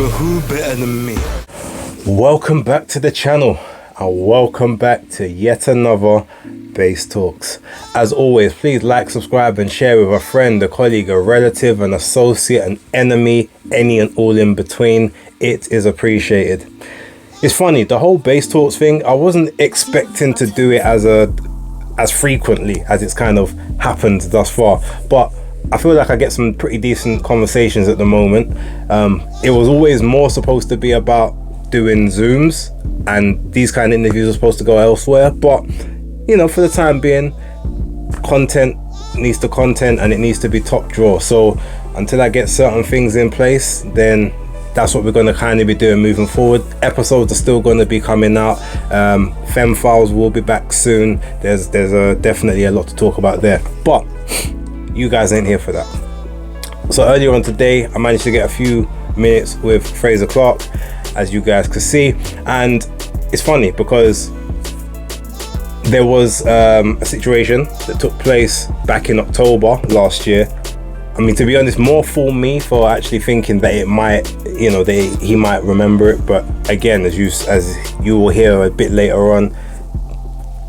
But who better than me? Welcome back to the channel, and welcome back to yet another Base Talks. As always, please like, subscribe and share with a friend, a colleague, a relative, an associate, an enemy, any and all in between. It is appreciated. It's funny, the whole Base Talks thing, I wasn't expecting to do it as frequently as it's kind of happened thus far, but I feel like I get some pretty decent conversations at the moment. It was always more supposed to be about doing Zooms, and these kind of interviews are supposed to go elsewhere, but you know, for the time being, content needs to content and it needs to be top drawer. So until I get certain things in place, then that's what we're going to kind of be doing moving forward. Episodes are still going to be coming out. Femme Files will be back soon. There's definitely a lot to talk about there, but you guys ain't here for that. So earlier on today, I managed to get a few minutes with Frazer Clarke, as you guys could see, and it's funny because there was a situation that took place back in October last year. I mean, to be honest, more for me for actually thinking that it might, you know, he might remember it. But again, as you will hear a bit later on,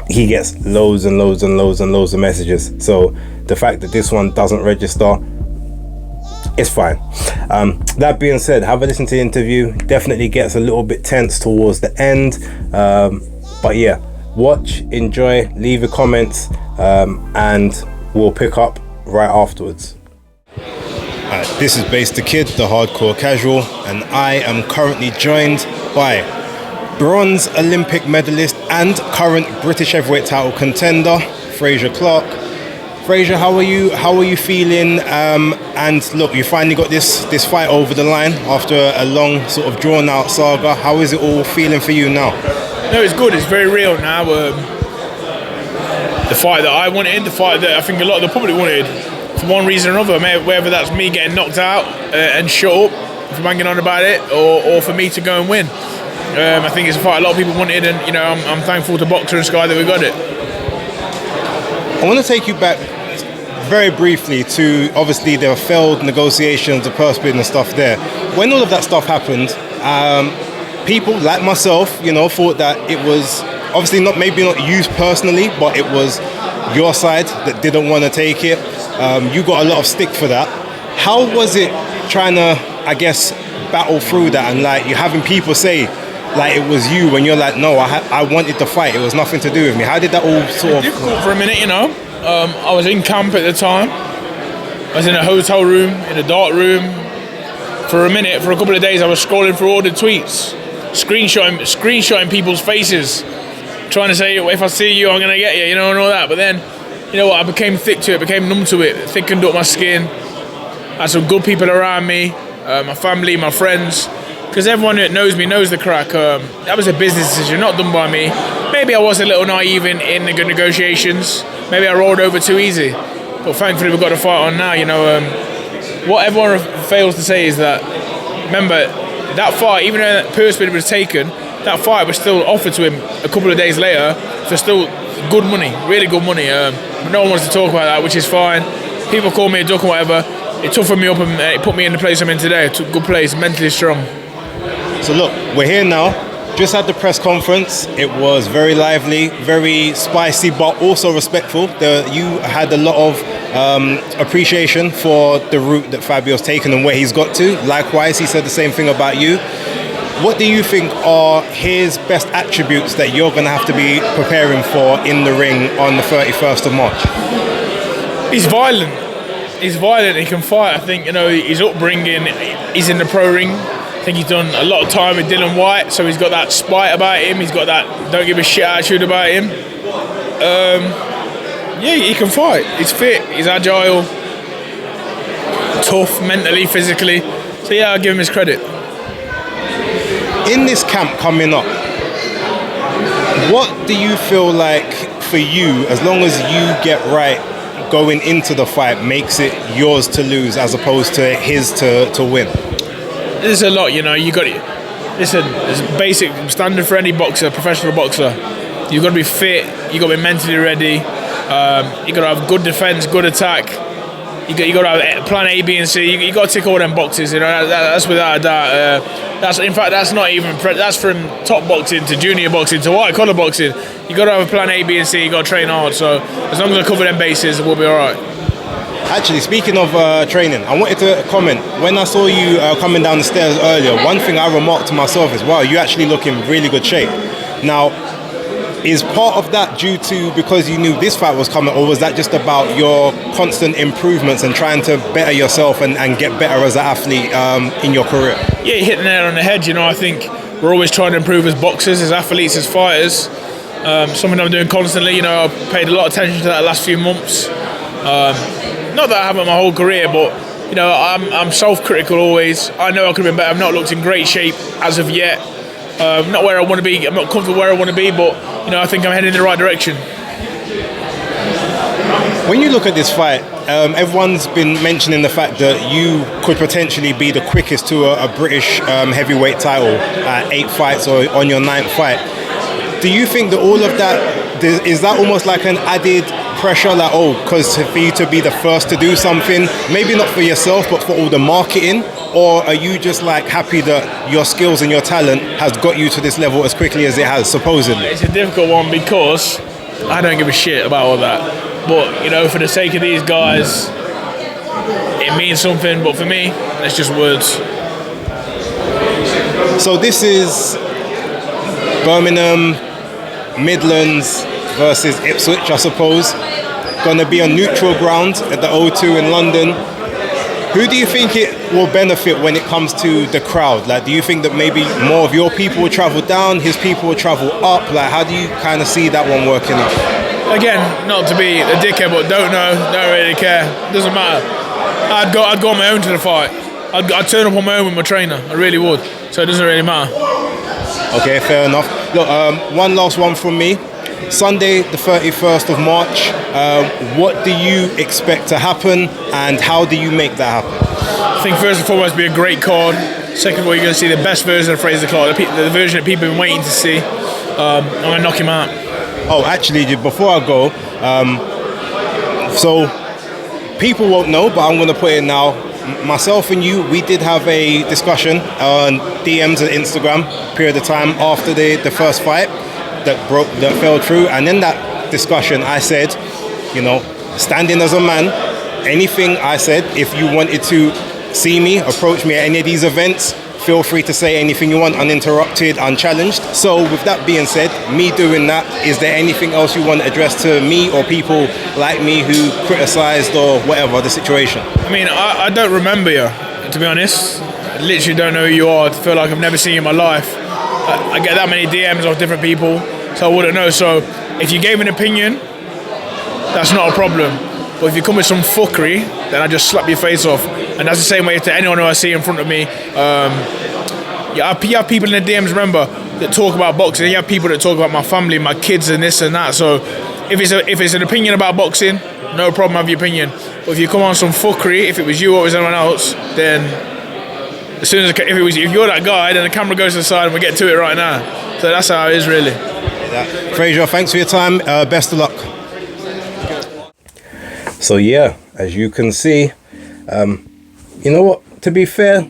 he gets loads and loads and loads and loads of messages. So the fact that this one doesn't register, it's fine. That being said, have a listen to the interview. Definitely gets a little bit tense towards the end. But yeah, watch, enjoy, leave your comments, and we'll pick up right afterwards. This is Base the Kid, the hardcore casual, and I am currently joined by bronze Olympic medalist and current British heavyweight title contender, Frazer Clarke. Frazer, how are you feeling? And look, you finally got this fight over the line after a long sort of drawn out saga. How is it all feeling for you now? No, it's good. It's very real now. The fight that I wanted, the fight that I think a lot of the public wanted, for one reason or another, whether that's me getting knocked out and shut up for banging on about it, or for me to go and win. I think it's a fight a lot of people wanted, and you know, I'm thankful to Boxer and Sky that we got it. I want to take you back very briefly to, obviously there were failed negotiations, the purse bid and stuff there. When all of that stuff happened, people like myself, you know, thought that it was obviously maybe not you personally, but it was your side that didn't want to take it. You got a lot of stick for that. How was it trying to, I guess, battle through that, and like you having people say like it was you when you're like, no, I wanted to fight, it was nothing to do with me? How did that all sort of... Difficult for a minute, you know. I was in camp at the time. I was in a hotel room, in a dark room. For a minute, for a couple of days, I was scrolling through all the tweets, screenshotting people's faces, trying to say, if I see you, I'm going to get you, you know, and all that. But then, you know what, I became thick to it, became numb to it, thickened up my skin. I had some good people around me, my family, my friends, because everyone that knows me knows the crack. That was a business decision, not done by me. Maybe I was a little naive in the good negotiations. Maybe I rolled over too easy. But thankfully we've got the fight on now, you know. What everyone fails to say is that, remember, that fight, even though that purse bid was taken, that fight was still offered to him a couple of days later for still good money, really good money. But no one wants to talk about that, which is fine. People call me a duck or whatever. It toughened me up and it put me in the place I'm in today. It took a good place, mentally strong. So look, we're here now. Just had the press conference. It was very lively, very spicy, but also respectful. You had a lot of appreciation for the route that Fabio's taken and where he's got to. Likewise, he said the same thing about you. What do you think are his best attributes that you're going to have to be preparing for in the ring on the 31st of March? He's violent. He's violent. He can fight. I think, you know, his upbringing, he's in the pro ring. I think he's done a lot of time with Dylan White, so he's got that spite about him. He's got that don't give a shit attitude about him. Yeah, he can fight. He's fit. He's agile, tough, mentally, physically. So yeah, I'll give him his credit. In this camp coming up, what do you feel like for you, as long as you get right going into the fight, makes it yours to lose as opposed to his to win? There's a lot, you know. You got it. Listen, it's basic standard for any boxer, professional boxer. You've got to be fit. You've got to be mentally ready. You've got to have good defense, good attack. You got to have plan A, B, and C. You got to tick all them boxes. You know, that's without a doubt. That's not even. That's from top boxing to junior boxing to white collar boxing. You got to have a plan A, B, and C. You got to train hard. So as long as I cover them bases, we'll be all right. Actually, speaking of training, I wanted to comment. When I saw you coming down the stairs earlier, one thing I remarked to myself is, wow, you actually look in really good shape. Now, is part of that due to because you knew this fight was coming, or was that just about your constant improvements and trying to better yourself and get better as an athlete in your career? Yeah, you hit the nail on the head. You know, I think we're always trying to improve as boxers, as athletes, as fighters. Something I'm doing constantly. You know, I've paid a lot of attention to that last few months. Not that I haven't my whole career, but you know, I'm self-critical always. I know I could have been better. I've not looked in great shape as of yet. Not where I want to be. I'm not comfortable where I want to be, but you know, I think I'm heading in the right direction. When you look at this fight, everyone's been mentioning the fact that you could potentially be the quickest to a British heavyweight title at 8 fights or on your 9th fight. Do you think that all of that, is that almost like an added pressure, like, because for you to be the first to do something, maybe not for yourself, but for all the marketing? Or are you just like happy that your skills and your talent has got you to this level as quickly as it has, supposedly? It's a difficult one because I don't give a shit about all that. But, you know, for the sake of these guys, it means something. But for me, it's just words. So this is Birmingham, Midlands versus Ipswich, I suppose. Going to be on neutral ground at the O2 in London. Who do you think it will benefit when it comes to the crowd? Like, do you think that maybe more of your people will travel down, his people will travel up? Like, how do you kind of see that one working out? Again, not to be a dickhead, but don't know, don't really care. Doesn't matter. I'd go on my own to the fight. I'd turn up on my own with my trainer. I really would. So it doesn't really matter. Okay, fair enough. Look, one last one from me. Sunday, the 31st of March, what do you expect to happen and how do you make that happen? I think first and foremost, be a great card. Second of all, you're going to see the best version of Frazer Clarke, the version that people have been waiting to see. I'm going to knock him out. Oh, actually, before I go, so people won't know, but I'm going to put it now. Myself and you, we did have a discussion on DMs and Instagram period of time after the first fight that fell through, and in that discussion I said, you know, standing as a man, anything I said, if you wanted to see me, approach me at any of these events, feel free to say anything you want, uninterrupted, unchallenged. So with that being said, me doing that, is there anything else you want to address to me or people like me who criticised or whatever the situation? I mean, I don't remember you, to be honest. I literally don't know who you are. I feel like I've never seen you in my life. I get that many DMs of different people, so I wouldn't know. So if you gave an opinion, that's not a problem. But if you come with some fuckery, then I just slap your face off. And that's the same way to anyone who I see in front of me. You have people in the DMs, remember, that talk about boxing. You have people that talk about my family, my kids, and this and that. So if it's an opinion about boxing, no problem, have your opinion. But if you come on some fuckery, if it was you or it was anyone else, then as soon as if you're that guy, then the camera goes to the side and we get to it right now. So that's how it is, really. Frazer, thanks for your time. Best of luck. So yeah, as you can see, you know what? To be fair,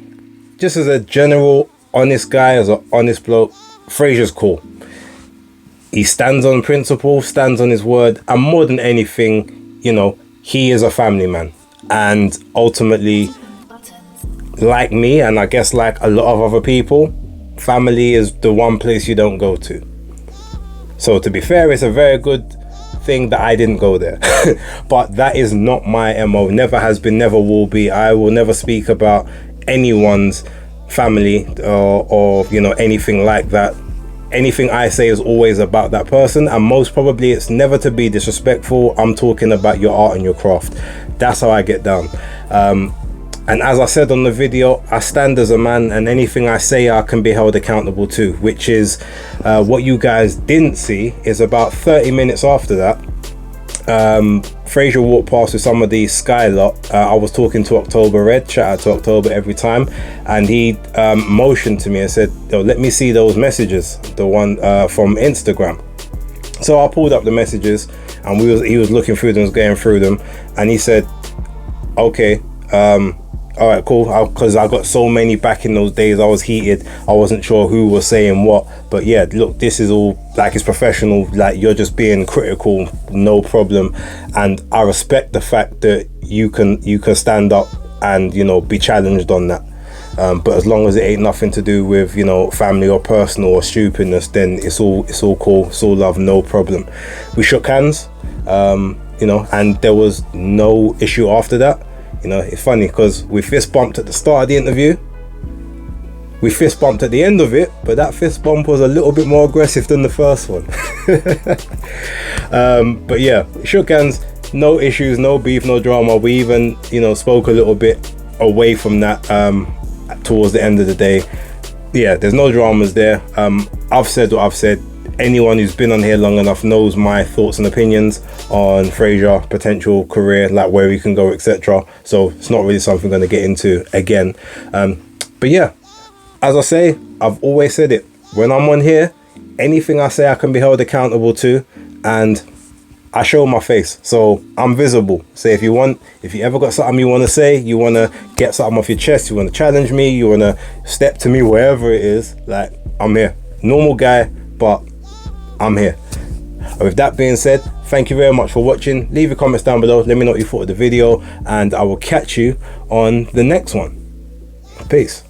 just as a general honest guy, as an honest bloke, Frazer's cool. He stands on principle, stands on his word, and more than anything, you know, he is a family man. And ultimately, like me, and I guess like a lot of other people, family is the one place you don't go to. So to be fair, it's a very good thing that I didn't go there. But that is not my MO. Never has been, never will be. I will never speak about anyone's family or you know, anything like that. Anything I say is always about that person, and most probably it's never to be disrespectful. I'm talking about your art and your craft. That's how I get down. And as I said on the video, I stand as a man, and anything I say I can be held accountable to, which is what you guys didn't see is about 30 minutes after that, Frazer walked past with some of the Sky lot. I was talking to October Red, shout out to October every time, and he motioned to me and said, "Oh, let me see those messages, the one from Instagram." So I pulled up the messages, and he was looking through them, was going through them, and he said, okay, all right, cool. Because I got so many back in those days. I was heated. I wasn't sure who was saying what. But yeah, look, this is all like, it's professional. Like, you're just being critical, no problem. And I respect the fact that you can stand up and, you know, be challenged on that. But as long as it ain't nothing to do with, you know, family or personal or stupidness, then it's all cool. It's all love, no problem. We shook hands, you know, and there was no issue after that. You know, it's funny because we fist bumped at the start of the interview. We fist bumped at the end of it, but that fist bump was a little bit more aggressive than the first one. But yeah, shook hands, no issues, no beef, no drama. We even, you know, spoke a little bit away from that towards the end of the day. Yeah, there's no dramas there. I've said what I've said. Anyone who's been on here long enough knows my thoughts and opinions on Frazer, potential career, like where he can go, etc. So it's not really something I'm going to get into again. But yeah, as I say, I've always said it. When I'm on here, anything I say I can be held accountable to, and I show my face, so I'm visible. So if you ever got something you want to say, you want to get something off your chest, you want to challenge me, you want to step to me, wherever it is, like, I'm here. Normal guy, but I'm here. With that being said, thank you very much for watching. Leave your comments down below. Let me know what you thought of the video, and I will catch you on the next one. Peace.